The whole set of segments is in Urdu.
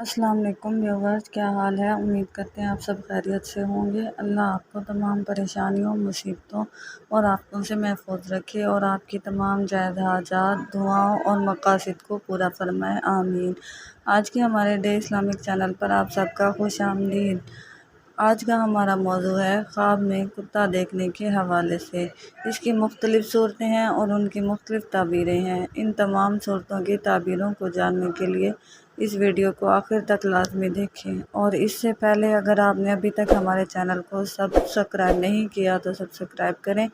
السلام علیکم ویورز، کیا حال ہے؟ امید کرتے ہیں آپ سب خیریت سے ہوں گے۔ اللہ آپ کو تمام پریشانیوں، مصیبتوں اور آفتوں سے محفوظ رکھے اور آپ کی تمام جائز حاجات، دعاؤں اور مقاصد کو پورا فرمائے، آمین۔ آج کے ہمارے ڈے اسلامک چینل پر آپ سب کا خوش آمدید۔ آج کا ہمارا موضوع ہے خواب میں کتا دیکھنے کے حوالے سے۔ اس کی مختلف صورتیں ہیں اور ان کی مختلف تعبیریں ہیں۔ ان تمام صورتوں کی تعبیروں کو جاننے کے لیے اس ویڈیو کو آخر تک لازمی دیکھیں، اور اس سے پہلے اگر آپ نے ابھی تک ہمارے چینل کو سبسکرائب نہیں کیا تو سبسکرائب کریں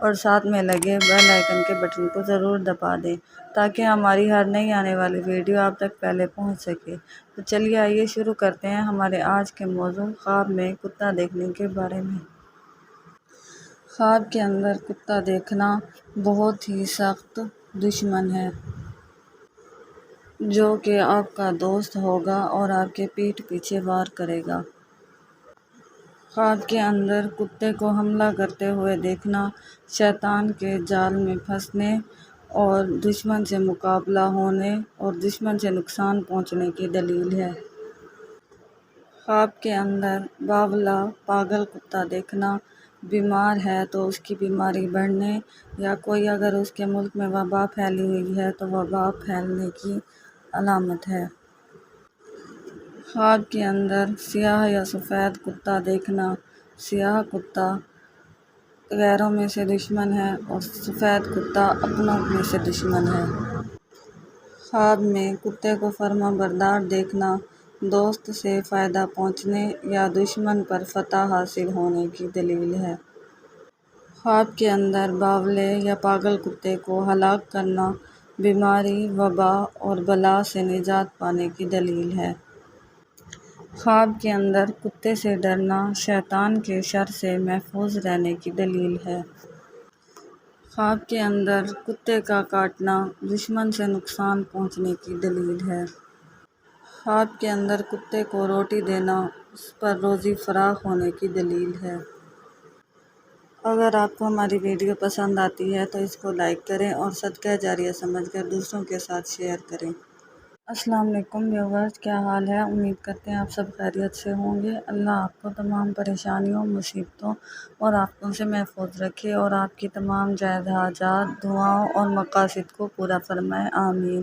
اور ساتھ میں لگے بیل آئیکن کے بٹن کو ضرور دبا دیں تاکہ ہماری ہر نئی آنے والی ویڈیو آپ تک پہلے پہنچ سکے۔ تو چلیے آئیے شروع کرتے ہیں ہمارے آج کے موضوع خواب میں کتا دیکھنے کے بارے میں۔ خواب کے اندر کتا دیکھنا بہت ہی سخت دشمن ہے جو کہ آپ کا دوست ہوگا اور آپ کے پیٹھ پیچھے وار کرے گا۔ خواب کے اندر کتے کو حملہ کرتے ہوئے دیکھنا شیطان کے جال میں پھنسنے اور دشمن سے مقابلہ ہونے اور دشمن سے نقصان پہنچنے کی دلیل ہے۔ خواب کے اندر باولا پاگل کتا دیکھنا بیمار ہے تو اس کی بیماری بڑھنے یا کوئی اگر اس کے ملک میں وبا پھیلی ہوئی ہے تو وبا پھیلنے کی علامت ہے۔ خواب کے اندر سیاہ یا سفید کتا دیکھنا، سیاہ کتا غیروں میں سے دشمن ہے اور سفید کتا اپنوں میں سے دشمن ہے۔ خواب میں کتے کو فرما بردار دیکھنا دوست سے فائدہ پہنچنے یا دشمن پر فتح حاصل ہونے کی دلیل ہے۔ خواب کے اندر باولے یا پاگل کتے کو ہلاک کرنا بیماری، وبا اور بلا سے نجات پانے کی دلیل ہے۔ خواب کے اندر کتے سے ڈرنا شیطان کے شر سے محفوظ رہنے کی دلیل ہے۔ خواب کے اندر کتے کا کاٹنا دشمن سے نقصان پہنچنے کی دلیل ہے۔ خواب کے اندر کتے کو روٹی دینا اس پر روزی فراخ ہونے کی دلیل ہے۔ اگر آپ کو ہماری ویڈیو پسند آتی ہے تو اس کو لائک کریں اور صدقہ جاریہ سمجھ کر دوسروں کے ساتھ شیئر کریں۔ السلام علیکم ویورز، کیا حال ہے؟ امید کرتے ہیں آپ سب خیریت سے ہوں گے۔ اللہ آپ کو تمام پریشانیوں، مصیبتوں اور آفتوں سے محفوظ رکھے اور آپ کی تمام جائز حاجات، دعاؤں اور مقاصد کو پورا فرمائے، آمین۔